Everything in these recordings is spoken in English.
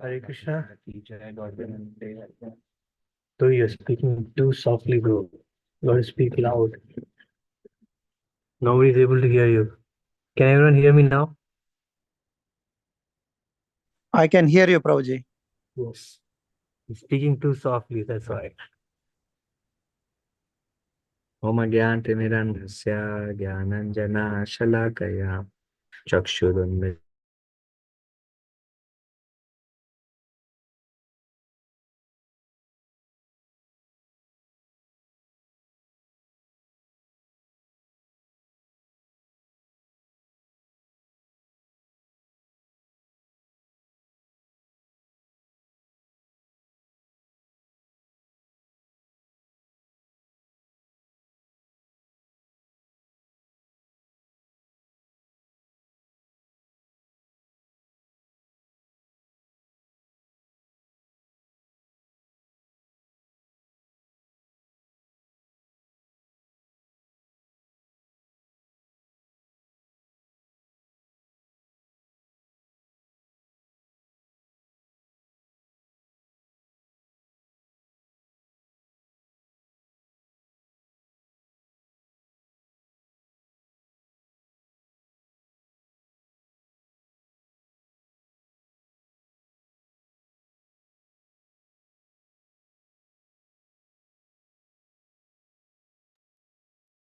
Hare Krishna. Though you're speaking too softly, bro. You gotta speak loud. Nobody's able to hear you. Can everyone hear me now? I can hear you, Prabhuji. Yes. You're speaking too softly, that's why. Om Agyantimirandhasya Gyananjana Shalakaya Chakshurunmilitam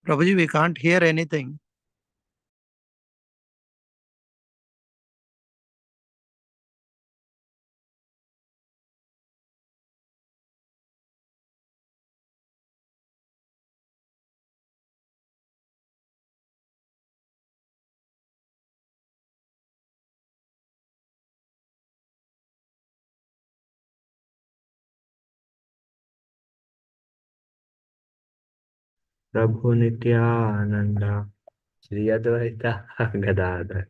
Prabhuji, we can't hear anything. Prabhu Nityananda Shri Advaita Gadadhar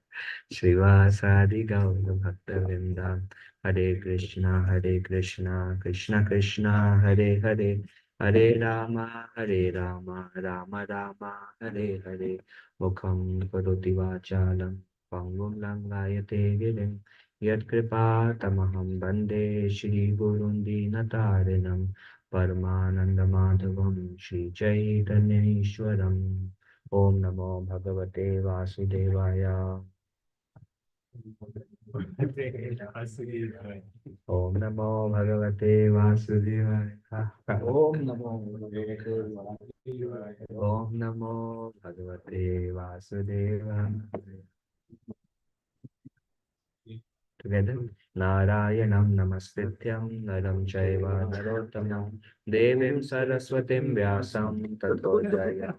Srivasadi Gaura Bhakta Hare Krishna, Krishna Krishna, Hare Hare, Hare Rama, Rama Rama, Hare Hare, Mukham Karoti Vachalam, Pangum Langayate Girim, Yat Kripa Tamaham Bande, Shri Gurun Dinatarinam, परमानन्दमाधवं श्रीचैतन्येश्वरम् ॐ नमो भगवते वासुदेवाय ॐ नमो भगवते वासुदेवाय ॐ नमो भगवते वासुदेवाय Together, Narayanam Namaskrityam Naram Chaiva Narottamam Devim Saraswatim Vyasam Tato Jaya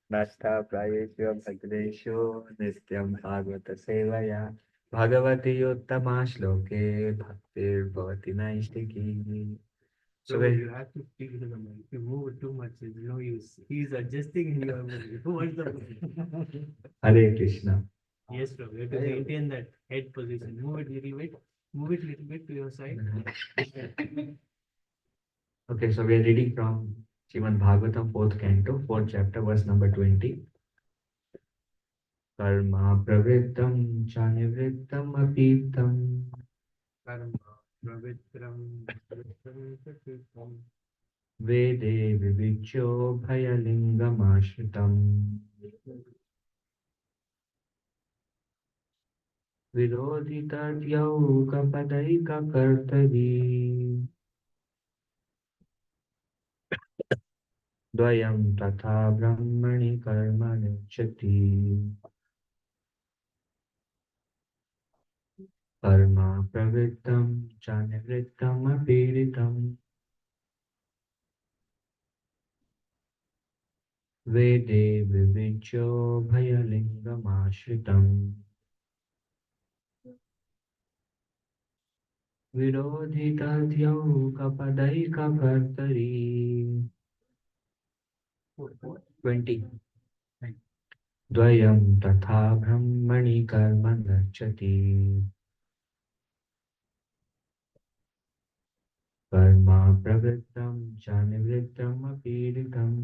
Nasta Prayeshu Bhagreshu Nityam Bhagavata Sevaya Bhagavati Uttama Shloke Bhaktir Bhavati Naistiki. So you have to speak to the mic. If you move it too much, there's no use. He's adjusting and you are moving. What's the point? Hare Krishna. Yes, bro. You have to maintain that head position. Move it little bit. Move it little bit to your side. Okay, so we are reading from Srimad Bhagavatam, 4th canto, 4th chapter, verse number 20. Karma pravrittam cha nivrittam apittam Karma, pravitram, pravitram, pravitram. vede vivicho bhayalingam ashritam virodhitadyau kapadaika kartari dvayam tatha brahmani karma nichati karma pravrittam cha nivrittam apiritam vede vivicho bhayalingam ashritam विरोधितध्यौ कपदैककर्तरी 20 द्वयं तथा ब्रह्मणि कर्म गच्छति कर्म प्रवृत्तं च निवृत्तम् अपीडितम्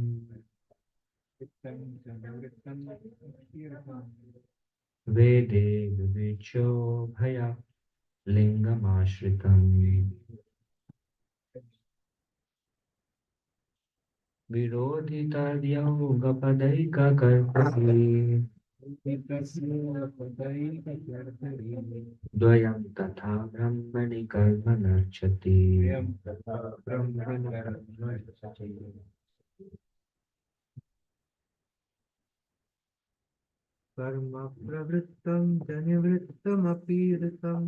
वेदे विविच्यो भया लिङ्गमाश्रितम् विरोधितर्यौगपदैककर्तरि द्वयं तथा ब्रह्मणि कर्म नर्चति Karma pravrittam janivrittam apiritam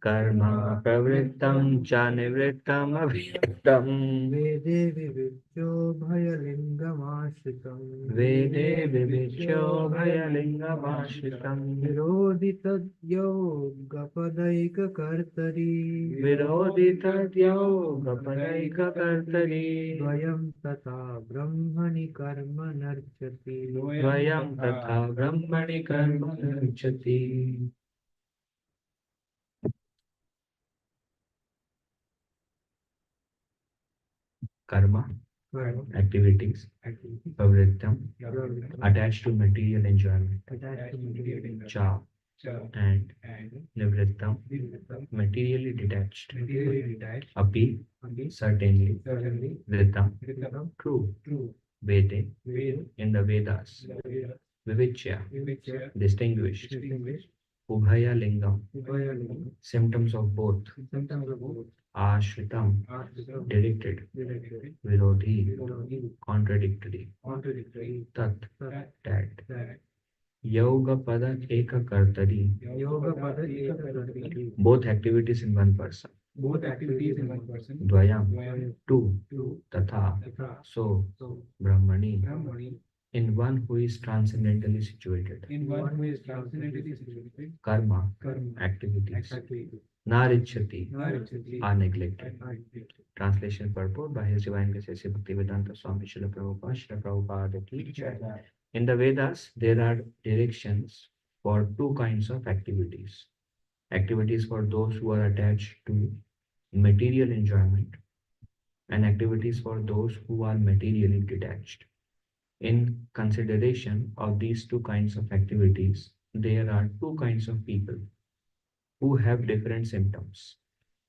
कर्म प्रवृत्तं च निवृत्तम् अभियुक्तम् vede viviccho bhayalingam वेदे विविच्यो भयलिङ्गमाश्रितम् विरोधितद्यो गपदैककर्तरि विरोधितद्यो गपदैककर्तरि द्वयं तथा ब्रह्मणि कर्म नर्चति द्वयं तथा ब्रह्मणि कर्म गच्छति कर्म activities pravrittam attached to material enjoyment cha and nivrittam materially detached api certainly vritam true vede in the Vedas vivichya distinguished ubhaya lingam symptoms of both ashritam directed virodhi contradictory tat that yoga pada eka kartari yoga pada ekakartari both activities in one person dvayam two tatha so brahmani in one who is transcendentally situated karma activities narichyati are neglected. Translation purport by His Divine Grace A.C. Bhaktivedanta Swami Srila Prabhupada Srila Prabhupada ki Jai. In the Vedas, there are directions for two kinds of activities. Activities for those who are attached to material enjoyment and activities for those who are materially detached. In consideration of these two kinds of activities, there are two kinds of people who have different symptoms.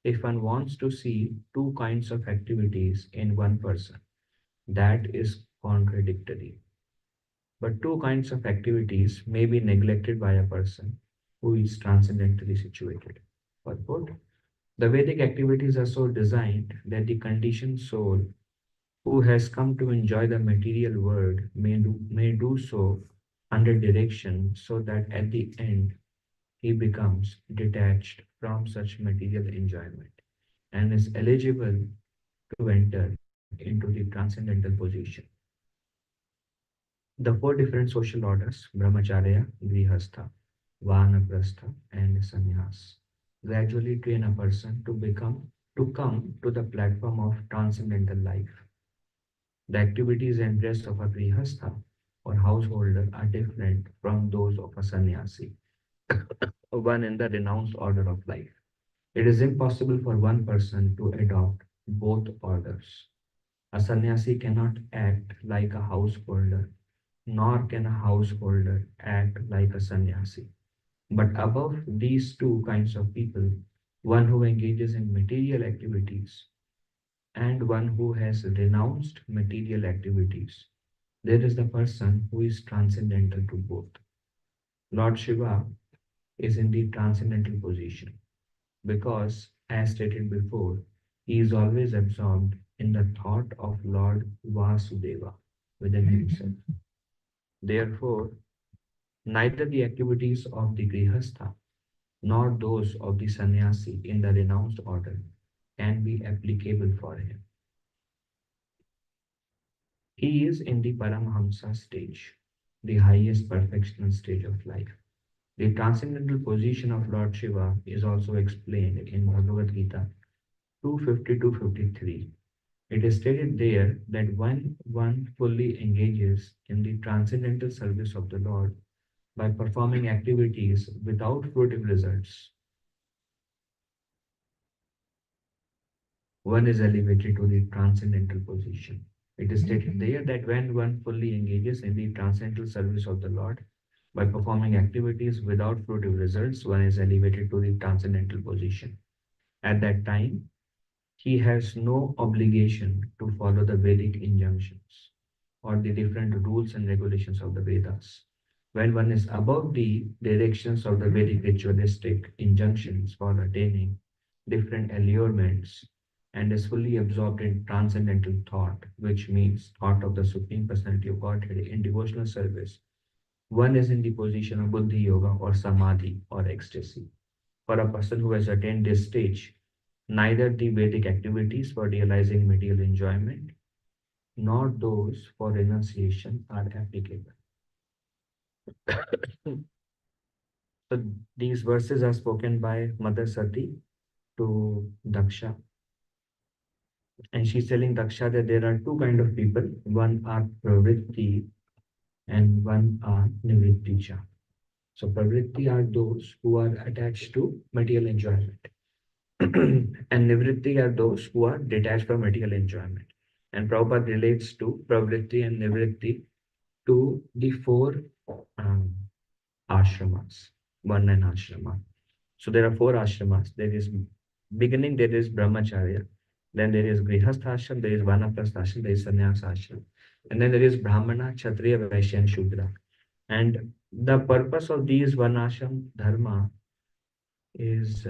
If one wants to see two kinds of activities in one person, that is contradictory. But two kinds of activities may be neglected by a person who is transcendently situated. Purport: the Vedic activities are so designed that the conditioned soul who has come to enjoy the material world may do so under direction, so that at the end he becomes detached from such material enjoyment and is eligible to enter into the transcendental position. The four different social orders, Brahmacharya, Grihastha, Vanaprastha, and Sannyas, gradually train a person to come to the platform of transcendental life. The activities and dress of a Grihastha or householder are different from those of a sannyasi, one in the renounced order of life. It is impossible for one person to adopt both orders. A sannyasi cannot act like a householder, nor can a householder act like a sannyasi. But above these two kinds of people, one who engages in material activities and one who has renounced material activities, there is the person who is transcendental to both. Lord Shiva is in the transcendental position because, as stated before, he is always absorbed in the thought of Lord Vasudeva within himself. Therefore, neither the activities of the Grihastha nor those of the sannyasi in the renounced order can be applicable for him. He is in the Paramhamsa stage, the highest perfectional stage of life. The transcendental position of Lord Shiva is also explained in Bhagavad Gita 250-53. It is stated there that when one fully engages in the transcendental service of the Lord by performing activities without fruitive results, one is elevated to the transcendental position. It is stated there that when one fully engages in the transcendental service of the Lord by performing activities without fruitive results, one is elevated to the transcendental position. At that time, he has no obligation to follow the Vedic injunctions or the different rules and regulations of the Vedas. When one is above the directions of the Vedic ritualistic injunctions for attaining different allurements and is fully absorbed in transcendental thought, which means thought of the Supreme Personality of Godhead in devotional service, one is in the position of Buddhi Yoga or Samadhi or ecstasy. For a person who has attained this stage, neither the Vedic activities for realizing material enjoyment nor those for renunciation are applicable. So these verses are spoken by Mother Sati to Daksha. And she's telling Daksha that there are two kinds of people. One are pravritti and one are nivritticha. So pravritti are those who are attached to material enjoyment. And nivritti are those who are detached from material enjoyment. And Prabhupada relates to pravritti and nivritti to the four ashramas, Varna and ashrama. So there are four ashramas. There is beginning, there is brahmacharya, then there is grihastha ashram, there is vanaprastha ashram, there is sannyas ashram, and then there is brahmana, kshatriya, vaishya, and shudra. And the purpose of these varnashram dharma is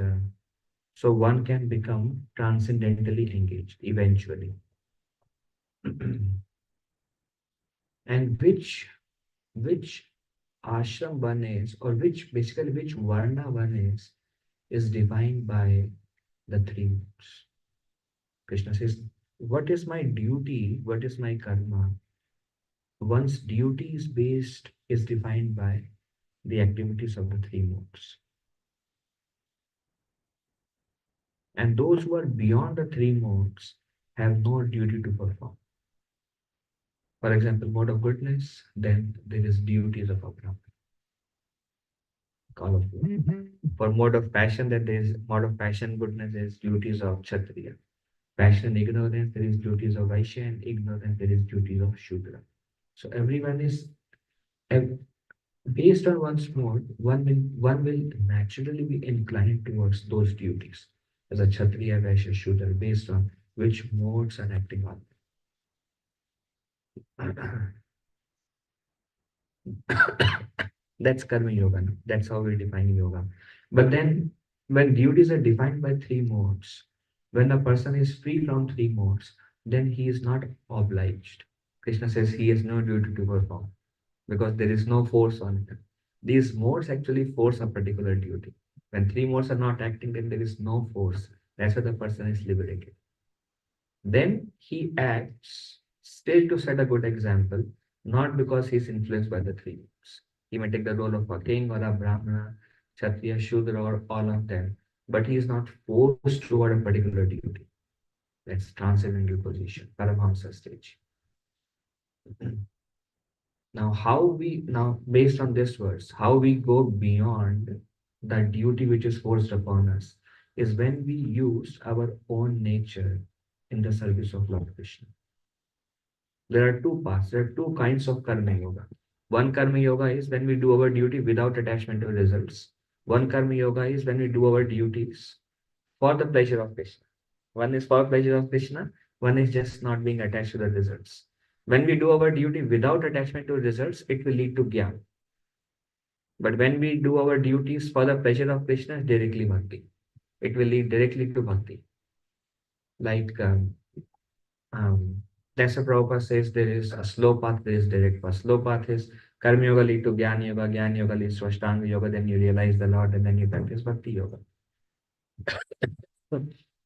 so one can become transcendentally engaged eventually. And which ashram one is, or which varna one is defined by the three modes. Krishna says, what is my duty? What is my karma? One's duty is defined by the activities of the three modes. And those who are beyond the three modes have no duty to perform. For example, mode of goodness, then there is duties of a Brahman. All of you. For mode of passion, then there is mode of passion, goodness, there is duties of Kshatriya. Passion and ignorance, there is duties of Vaishya, and ignorance, there is duties of Shudra. So everyone is based on one's mode, one will naturally be inclined towards those duties. as a Kshatriya, Vaishya, Shudra, based on which modes are acting on. That's Karma Yoga. No? That's how we define yoga. But then, when duties are defined by three modes, when the person is free from three modes, then he is not obliged. Krishna says he has no duty to perform because there is no force on him. These modes actually force a particular duty. When three modes are not acting, then there is no force. That's why the person is liberated. Then he acts still to set a good example, not because he is influenced by the three modes. He may take the role of a king or a brahmana, kshatriya, shudra, or all of them, but he is not forced toward a particular duty. That's transcendental position, Paramahamsa stage. Now based on this verse, how we go beyond the duty which is forced upon us is when we use our own nature in the service of Lord Krishna. There are two paths, there are two kinds of karma yoga. One karma yoga is when we do our duty without attachment to results. One karma yoga is when we do our duties for the pleasure of Krishna. One is for pleasure of Krishna, one is just not being attached to the results. When we do our duty without attachment to results, it will lead to jnana. But when we do our duties for the pleasure of Krishna, it's directly bhakti. It will lead directly to bhakti. Like that's what Prabhupada says there is a slow path, there is direct path. Slow path is Karma Yoga lead to Jnana Yoga leads to Ashtanga Yoga, then you realize the Lord and then you practice Bhakti Yoga.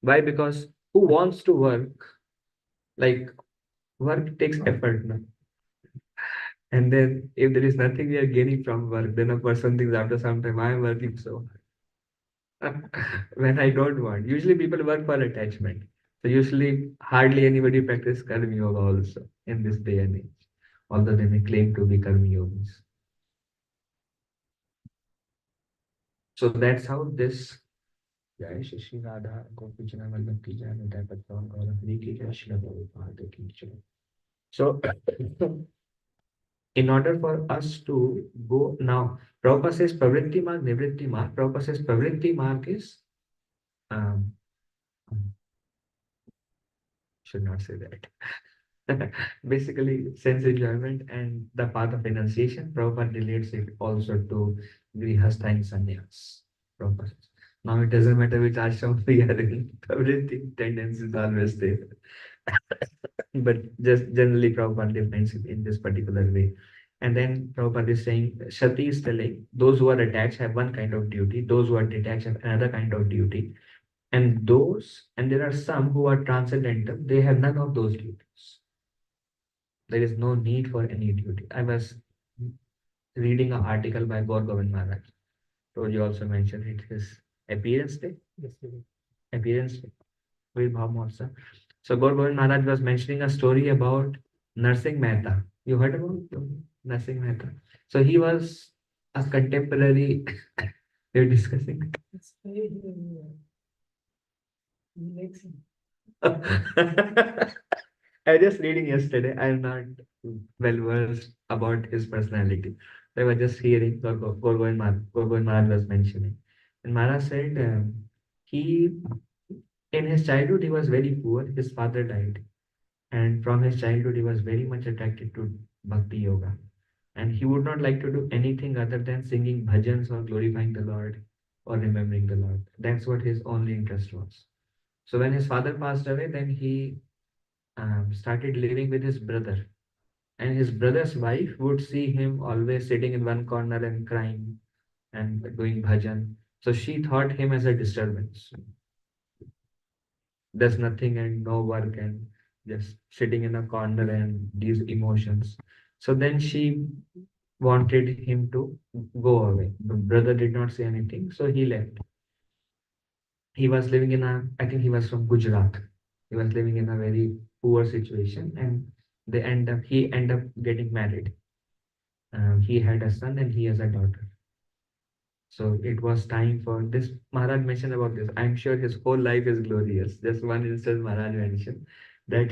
Why? Because who wants to work? Like work takes effort. No? And then if there is nothing we are gaining from work, then a person thinks after some time, I am working so hard. When I don't want. Usually people work for attachment. So usually hardly anybody practice Karma Yoga also in this day and age. Although they may claim to be Karma Yogis. So that's how this Jai Shri Radha Gopijana Vallabh ki Jai Nitya Patwan Gaura Hari ki Jai Shri Prabhupada ki Jai. So in order for us to go now, Prabhupada says Pravritti Marg, Nivritti Marg. Prabhupada says Pravritti Marg is um, should not say that. Basically, sense enjoyment and the path of renunciation. Prabhupada relates it also to Grihastha and Sannyas. Prabhupada says. Now it doesn't matter which ashram we are in, everything tendency is always there. But just generally Prabhupada defines it in this particular way. And then Prabhupada is saying, Shati is telling those who are attached have one kind of duty, those who are detached have another kind of duty. And there are some who are transcendental, they have none of those duties. There is no need for any duty. I was reading an article by Gaur Govind Maharaj. So you also mentioned it, his appearance day. Yes, yes. Appearance day. With Bhav Mahotsav. So Gaur Govind Maharaj was mentioning a story about Narsingh Mehta. You heard about Narsingh Mehta? So he was a contemporary. They were discussing. It's very, makes I was just reading yesterday. I'm not well versed about his personality. I was just hearing Gaur Govind Maharaj was mentioning. And Maharaj said he, in his childhood, he was very poor. His father died. And from his childhood, he was very much attracted to Bhakti Yoga. And he would not like to do anything other than singing bhajans or glorifying the Lord or remembering the Lord. That's what his only interest was. So when his father passed away, then he started living with his brother. And his brother's wife would see him always sitting in one corner and crying and doing bhajan. So she thought him as a disturbance. There's nothing and no work and just sitting in a corner and these emotions. So then she wanted him to go away. The brother did not say anything, so he left. He was living in I think he was from Gujarat. He was living in a very poor situation and he ended up getting married. He had a son and he has a daughter. So it was time for this. Maharaj mentioned about this. I'm sure his whole life is glorious. Just one instance Maharaj mentioned that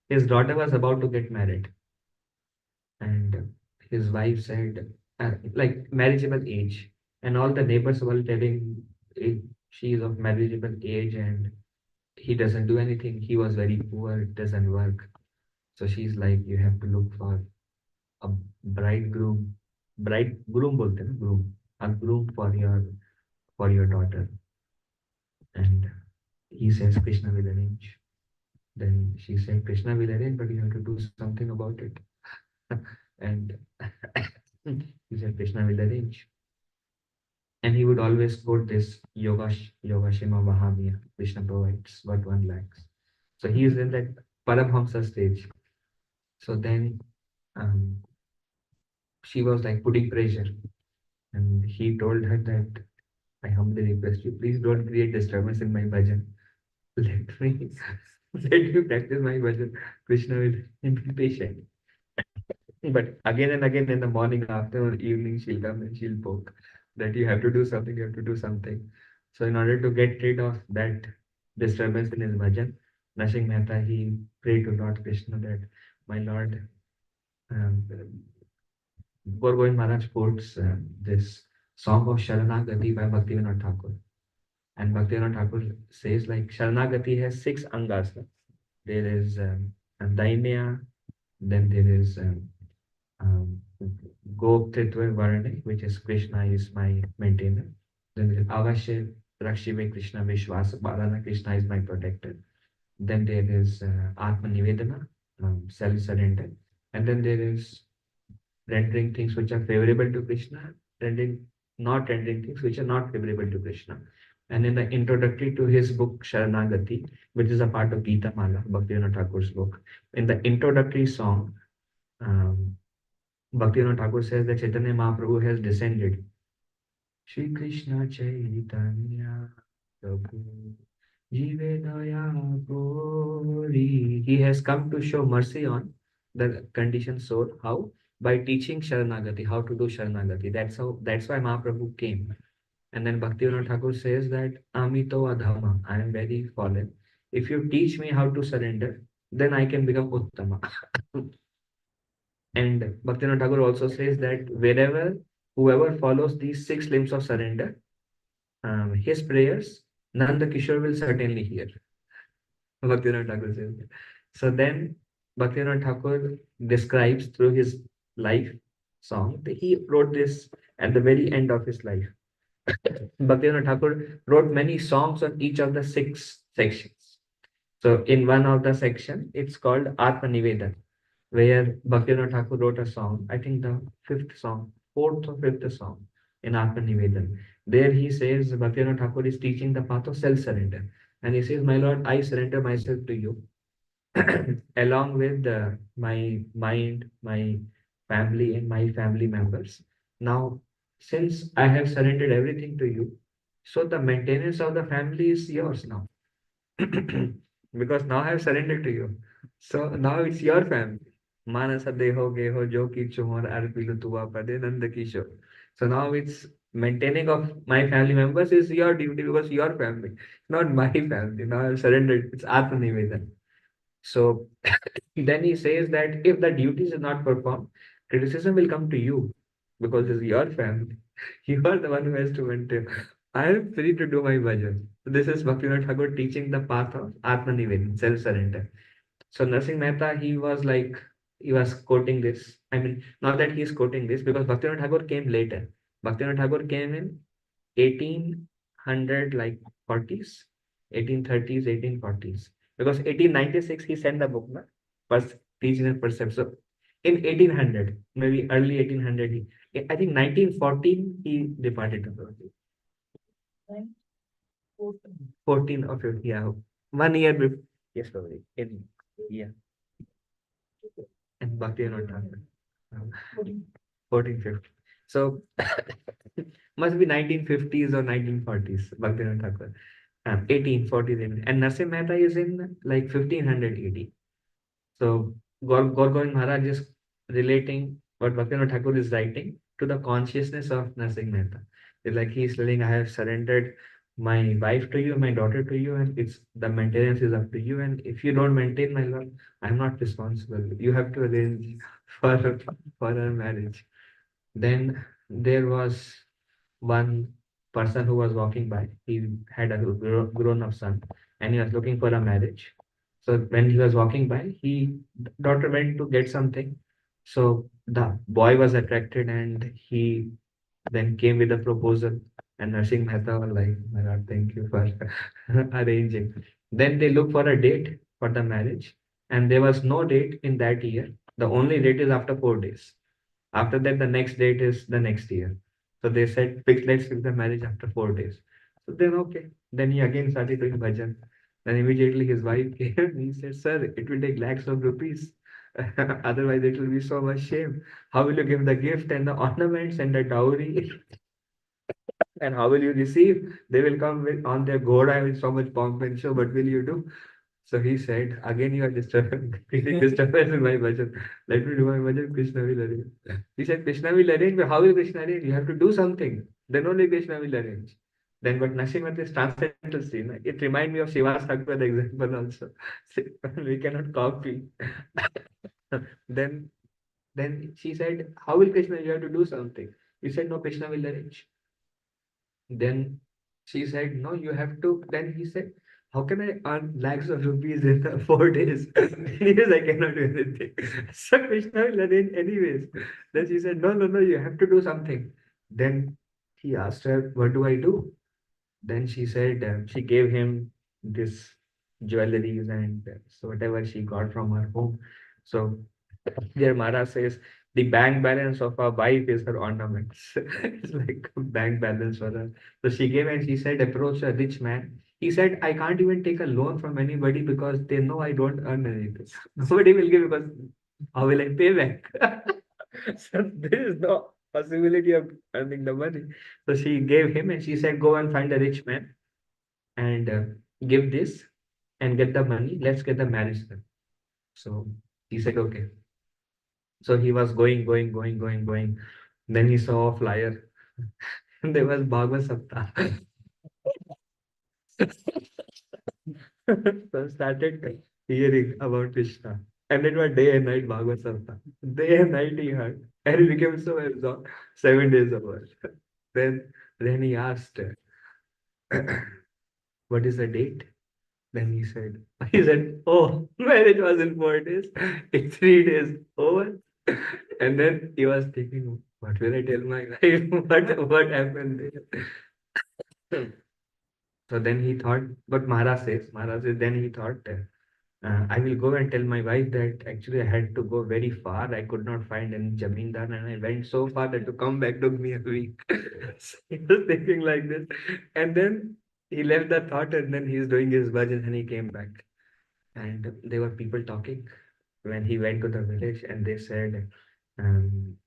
his daughter was about to get married. And his wife said, like marriageable age. And all the neighbors were telling, she is of marriageable age and he doesn't do anything. He was very poor, doesn't work. So she's like, you have to look for a bridegroom bolte na, groom, a groom for your daughter. And he says Krishna will arrange. Then she said, Krishna will arrange, but you have to do something about it. And he said, Krishna will arrange. And he would always quote this Yoga Shima Vahamiya, Krishna provides what one lacks. So he is in that Parabhamsa stage. So then um, she was like putting pressure. And he told her that I humbly request you, please don't create disturbance in my bhajan. Let me let me practice my bhajan. Krishna will be patient. But again and again in the morning, afternoon, evening, she'll come and she'll poke that you have to do something, you have to do something. So in order to get rid of that disturbance in his bhajan, Nrsimha Mehta, he prayed to Lord Krishna that, my Lord, um, Gorgoin Maharaj quotes this song of Sharanagati by Bhaktivinoda Thakur. And Bhaktivinoda Thakur says like Sharanagati has 6 angas. There is Daimya, then there is Goptritva Varane, which is Krishna is my maintainer. Then there is Avasya Rakshive Krishna Vishwas Bharana, Krishna is my protector. Then there is Atma Nivedana, self-surrender. And then there is rendering things which are favorable to Krishna, not rendering things which are not favorable to Krishna. And in the introductory to his book Sharanagati, which is a part of Gita Mala, Bhaktivinoda Thakur's book, in the introductory song, Bhaktivinoda Thakur says that Chaitanya Mahaprabhu has descended. Shri Krishna Chaitanya Prabhu Jive Daya Gori. He has come to show mercy on the conditioned soul. How? By teaching Sharanagati, how to do Sharanagati. That's why Mahaprabhu came. And then Bhaktivinoda Thakur says that Amito Adhama, I am very fallen. If you teach me how to surrender, then I can become Uttama. And Bhaktivinoda Thakur also says that whoever follows these 6 limbs of surrender, his prayers, Nanda Kishore will certainly hear. Bhaktivinoda Thakur says that. So then Bhaktivinoda Thakur describes through his life song that he wrote this at the very end of his life. Bhaktivinoda Thakur wrote many songs on each of the 6 sections. So in one of the section, it's called Atma Nivedan, where Bhaktivinoda Thakur wrote a song, I think the 5th song, 4th or 5th song in Atma Nivedan. There he says Bhaktivinoda Thakur is teaching the path of self-surrender. And he says, my Lord, I surrender myself to you along with my mind, my family and my family members. Now, since I have surrendered everything to you, so the maintenance of the family is yours now. Because now I have surrendered to you. So now it's your family. Manasa deho geho jo ki chumar arpilu tuva pade nanda kishore. So now it's maintaining of my family members is your duty because your family, not my family. Now I've surrendered. It's Atma Nivedan. So then he says that if the duties are not performed, criticism will come to you because it's your family. You are the one who has to maintain. I am free to do my bhajan. This is Bhaktivinoda Thakur teaching the path of Atmanivedan, self-surrender. So Nrsimha Mehta, he was quoting this. I mean, not that he is quoting this because Bhaktivinoda Thakur came later. Bhaktivinoda Thakur came in 1800 like 40s, 1830s, 1840s. Because 1896 he sent the book, na? First teaching and perception. So in 1800, maybe early 1800, I think 1914 he departed to the 14 or 15, yeah. 1 year before. Yes, probably. Yeah. And Bhaktivinoda Thakur. 14, 15. So must be 1950s or 1940s, Bhaktivinoda Thakur. 1840s. And Nrsimha Mehta is in like 1500 AD. So Govind Maharaj is relating what Bhaktivinoda Thakur is writing to the consciousness of Nrsimha Mehta. It's like he's telling, I have surrendered my wife to you, my daughter to you, and it's the maintenance is up to you. And if you don't maintain my love, I'm not responsible. You have to arrange for our marriage. Then there was one person who was walking by. He had a grown-up son, and he was looking for a marriage. So when he was walking by, daughter went to get something. So the boy was attracted, and he then came with a proposal. And Nursing Mehta was like, "My God, thank you for arranging." Then they look for a date for the marriage, and there was no date in that year. The only date is after 4 days. After that, the next date is the next year. So they said, let's fix the marriage after 4 days. So then, okay. Then he again started doing bhajan. Then immediately his wife came and he said, "Sir, it will take lakhs of rupees. Otherwise, it will be so much shame. How will you give the gift and the ornaments and the dowry? And how will you receive? They will come with, on their ghoda with so much pomp and show. What will you do?" So he said, "Again, you are disturbing, creating disturbance in my budget. Let me do my budget. Krishna will arrange." He said, "Krishna will arrange, but how will Krishna arrange? You have to do something. Then only Krishna will arrange." Then, but Nasimat is transcendental scene. It reminds me of Shiva's Hakpa, the example also. We cannot copy. then, then she said, "How will Krishna? You have to do something." He said, "No, Krishna will arrange." Then she said, "No, you have to." Then he said, "How can I earn lakhs of rupees in 4 days?" Anyways, I cannot do anything. So Krishna will arrange anyways. Then she said, "No, no, no, you have to do something." Then he asked her, "What do I do?" Then she said, she gave him this jewelries and so whatever she got from her home. So their Mara says the bank balance of a wife is her ornaments. It's like a bank balance for her. So she gave and she said, "Approach a rich man." He said, "I can't even take a loan from anybody because they know I don't earn anything. Nobody will give because how will I pay back?" So there is no possibility of earning the money. So she gave him and she said, "Go and find a rich man and give this and get the money. Let's get the marriage done." So he said, "Okay." So he was going. Then he saw a flyer. And there was Bhagavad Saptah. So started hearing about Krishna. And it was day and night Bhagavad Saptah. Day and night he heard. And he became so absorbed. 7 days over. Then then he asked, "What is the date?" Then he said, "Oh, marriage was in 4 days. It's 3 days over." And then he was thinking, "What will I tell my wife? What happened there?" So then he thought, but Maharaj says, then he thought, "I will go and tell my wife that actually I had to go very far. I could not find any jamindar and I went so far that to come back took me a week." So he was thinking like this. And then he left the thought and then he's doing his bhajan and he came back. And there were people talking when he went to the village and they said, um,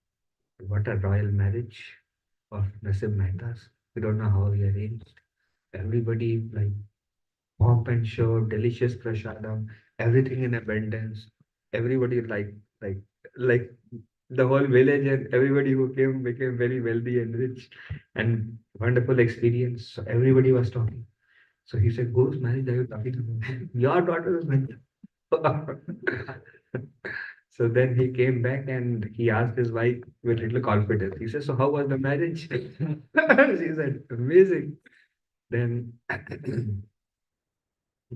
"What a royal marriage of Nasib Mehta's. We don't know how he arranged." Everybody like pomp and show, delicious prasadam, everything in abundance. Everybody like like the whole village and everybody who came became very wealthy and rich and wonderful experience. So everybody was talking. So he said, "Whose marriage are you talking about?" "Your daughter is married." So then he came back and he asked his wife with little confidence. He said, "So how was the marriage?" She said, "Amazing." Then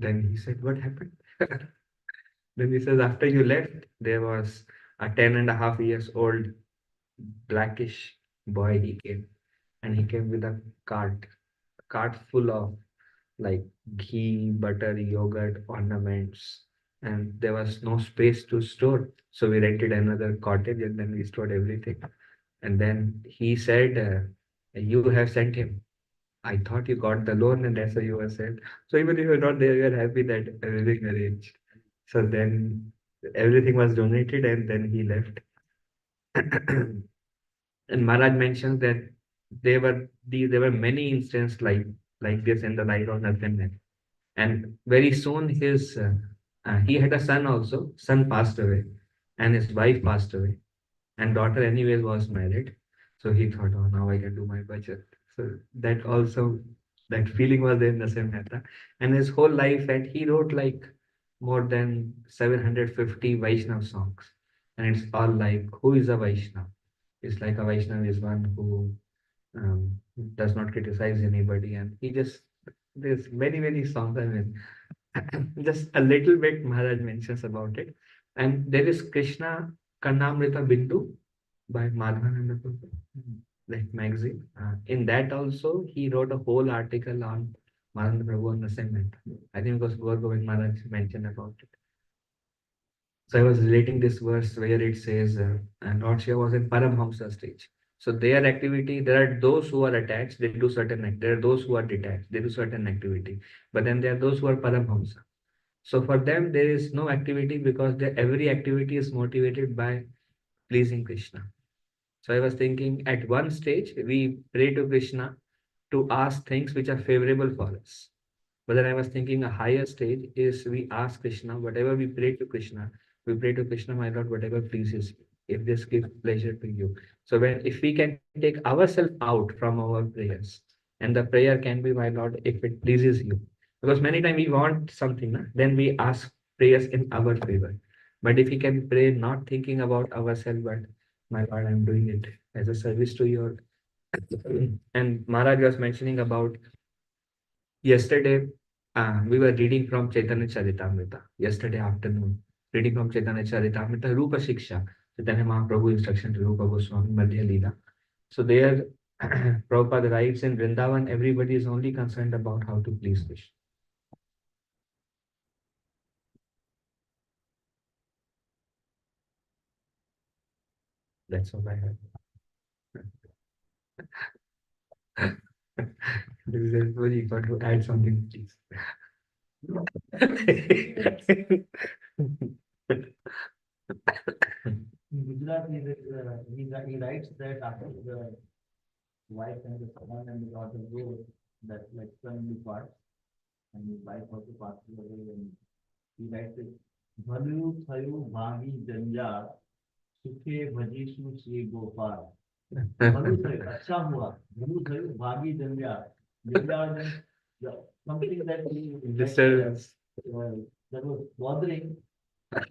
then he said, "What happened?" Then he says, "After you left, there was a 10.5 years old blackish boy. He came and he came with a cart full of like ghee, butter, yogurt, ornaments, and there was no space to store. So we rented another cottage and then we stored everything. And then he said, "You have sent him. I thought you got the loan and that's why you were sent." So even if you're not there, you're happy that everything arranged. So then everything was donated and then he left. And Maharaj mentions that there were many instances like this in the life of Narsimha. And very soon he had a son also. Son passed away, and his wife passed away, and daughter anyways was married. So he thought, "Oh, now I can do my budget." So that also that feeling was there in Nasim Mehta, and his whole life, and he wrote like more than 750 Vaishnav songs, and it's all like, who is a Vaishnav? It's like a Vaishnav is one who does not criticize anybody, and he just, there's many songs. I mean, just a little bit Maharaj mentions about it. And there is Krishna Karnamrita Bindu by Madhavananda Prabhu, that magazine. In that also, he wrote a whole article on Madhavananda Prabhu on the same matter. I think it was Gaur Govind Maharaj mentioned about it. So I was relating this verse where it says, and Lord Shiva was in Paramhamsa stage. So their activity, there are those who are attached, they do certain act. There are those who are detached, they do certain activity. But then there are those who are Paramhamsa. So for them, there is no activity because every activity is motivated by pleasing Krishna. So I was thinking at one stage, we pray to Krishna to ask things which are favorable for us. But then I was thinking a higher stage is we ask Krishna, whatever we pray to Krishna, my Lord, whatever pleases you, if this gives pleasure to you. So if we can take ourselves out from our prayers, and the prayer can be, my Lord, if it pleases you. Because many times we want something, then we ask prayers in our favor. But if we can pray not thinking about ourselves, but my Lord, I'm doing it as a service to your. And Maharaj was mentioning about yesterday, we were reading from Chaitanya Charitamrita. Yesterday afternoon, reading from Chaitanya Charitamrita, Rupa Shiksha, Chaitanya Mahaprabhu instruction to Rupa Goswami, Madhya Leela. So there, Prabhupada writes in Vrindavan, everybody is only concerned about how to please Krishna. That's all I have. This is very important to add something, please. In Gujarat, he writes that after the wife and the son and the daughter go, that like family part, and his wife also passes away, and he writes it, Bhalu Thayu Bhagi Janjar, Sukhe Bhajisu Sri Gopal. Bhalu Thayu, अच्छा हुआ, Bhalu Thayu Bhagi Janjar. Janjar means something that he, Disturbance. that was bothering.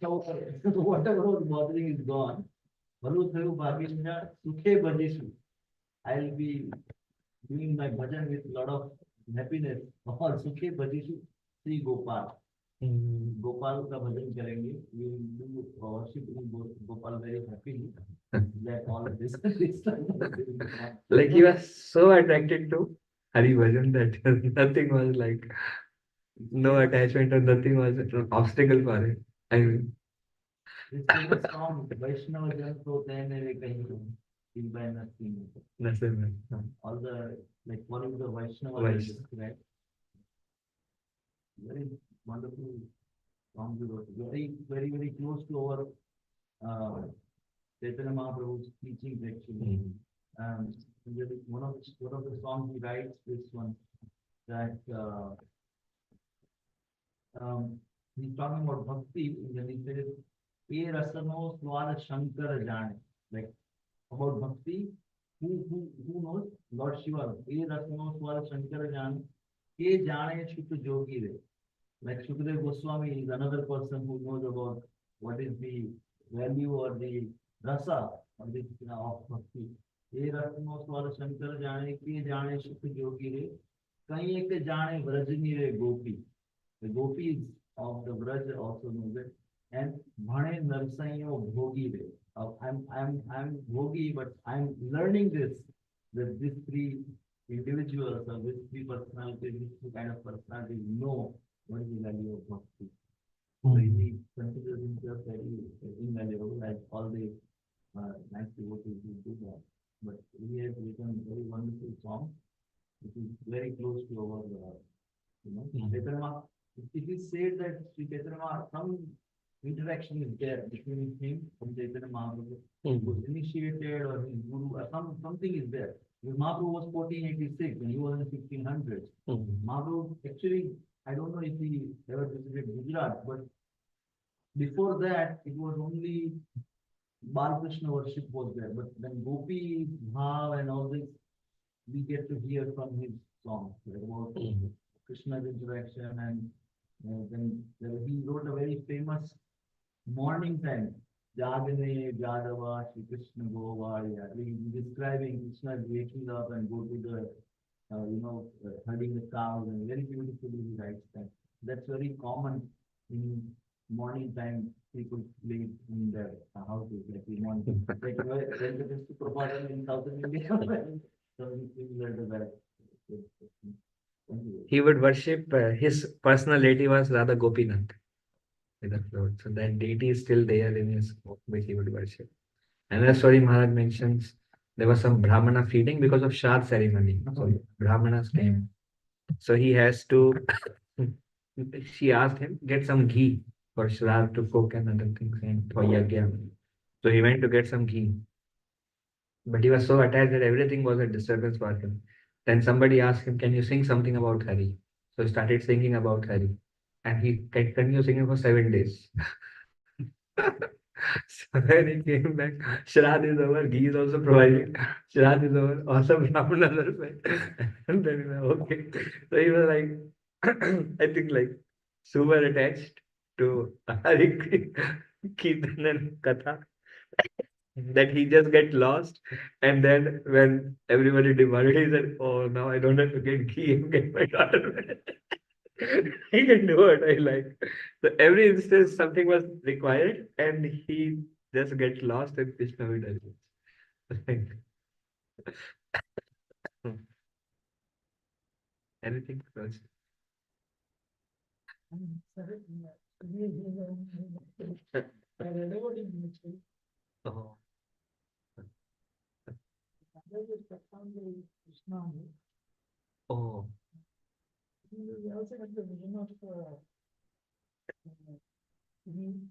So whatever was bothering is gone. Bhalu Thayu Bhagi Janjar, Sukhe Bhajisu. I'll be doing my bhajan with a lot of happiness. और सुखे भजिशु श्री गोपाल गोपाल का भजन करेंगे. We will do worship Gopal very happily. That all of this Like he was so attracted to Hari Bhajan that nothing was like, no attachment or nothing was an obstacle for it. I mean, this famous song Vaishnava Jan to tene kahi in by nothing. nothing. All the like following the Vaishnava Vaishnava. right? Very wonderful song. Very close to our Chaitanya Mahaprabhu's teachings actually. One of the songs he writes this one that he's talking about bhakti, and then he says, "E rasano swara shankara jane." Like about bhakti, who knows? Lord Shiva. "E rasano swara shankara jane, ke jane shukta jogi re." Like Shukdev Goswami is another person who knows about what is the value or the rasa or the of bhakti. "E rasano swara shankara jane, ke jane shukta jogi re, kahi ek jane vrajni re gopi." The gopis of the Vraj also know that. And Bhane Narsayo Bhogi Re. I'm Bhogi, but I'm learning this, that these three individuals or these three personalities, these two kind of personalities know what is the value of bhakti. So he considers himself very invaluable, like all the nice devotees who do that. But he has written a very wonderful song, which is very close to our, Chaitanya. It is said that Sri Chaitanya, some interaction is there between him and Chaitanya Mahaprabhu, who was initiated or his guru, or something is there. Because Mahaprabhu was 1486 and he was in the 1500s. Mahaprabhu, actually, I don't know if he ever visited Gujarat, but before that, it was only Balakrishna worship was there. But then Gopi, Bhav and all this, we get to hear from his songs about Krishna's interaction, and then he wrote a very famous morning time Jagane Jadava Shri Krishna Govaya. Describing Krishna waking up and go to the herding the cows, and very beautifully he writes that. That's very common in morning time. People play in their houses like in morning. Like when the Prabhupada in southern India, something similar to that. He would worship, his personal deity was Radha Gopinath with the float. So that deity is still there in his home, which he would worship. Another story Maharaj mentions, there was some Brahmana feeding because of Shraddh ceremony. So Brahmanas came. So he has to, she asked him, get some ghee for Shraddh to cook and other things and for Yagya. So he went to get some ghee. But he was so attached that everything was a disturbance for him. Then somebody asked him, can you sing something about Hari? So he started singing about Hari. And he continued singing for 7 days. So when he came back, Shraddh is over, ghee is also provided. Shraddh is over, awesome Brahmanas are fed. And then he was okay. So he was like, I think like super attached to Hari Kirtan and Katha, that he just get lost. And then when everybody demanded, he said, oh, now I don't have to get ghee and get my daughter. He can do what I like. So every instance something was required and he just get lost in Krishna does it. Anything else? Oh, oh, He also had the vision of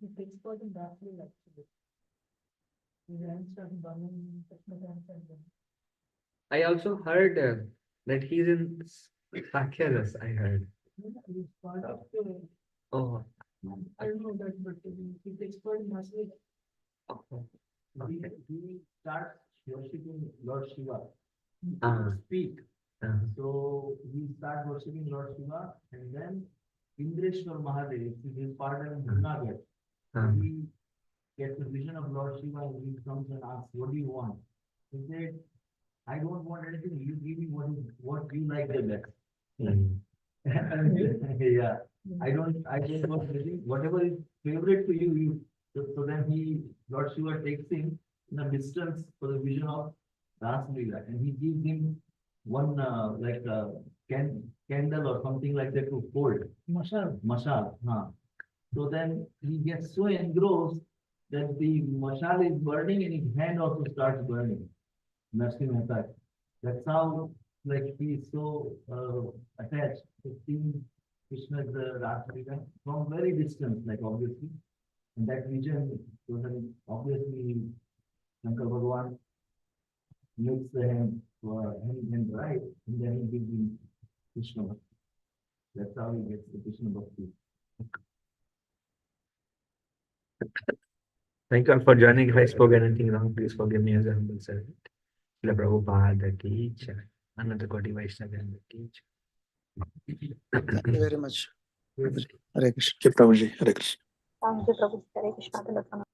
he takes part in that way actually. He ends up burning Krishna and then I also heard that he's in Sakyaras, I heard. he's part of the Oh, I don't know that, but he takes part in that way. oh, He, okay. he starts worshipping Lord Shiva. He Ah. can speak. Uh-huh. So he starts worshipping Lord Shiva, and then Indreshwar Mahadev, his partner in Junagadh, Uh-huh. he gets a vision of Lord Shiva, and he comes and asks, what do you want? He said, I don't want anything, you give me what you like the best. Mm. Yeah, I don't want anything, whatever is favorite to you. So then Lord Shiva takes him in a distance for the vision of Ras Leela, and he gives him one like candle or something like that to hold. Mashal. Huh. So then he gets so engrossed that the mashal is burning and his hand also starts burning. Nursing Mehta. That's how like he is so attached to seeing Krishna's Rasalila from very distant, like obviously. And that vision, so then obviously Shankar Bhagavan makes the hand hand right, and then he gives him Krishna. That's how he gets the Krishna Bhakti. Thank you all for joining. If I spoke anything wrong, please forgive me as a humble servant. Srila Prabhupada ki jai. Ananta Koti Vaishnava ki jai. Thank you very much. Hare Krishna. Jai Prabhuji, Hare Krishna. Thank you, Prabhu. Hare Krishna. Hare Krishna.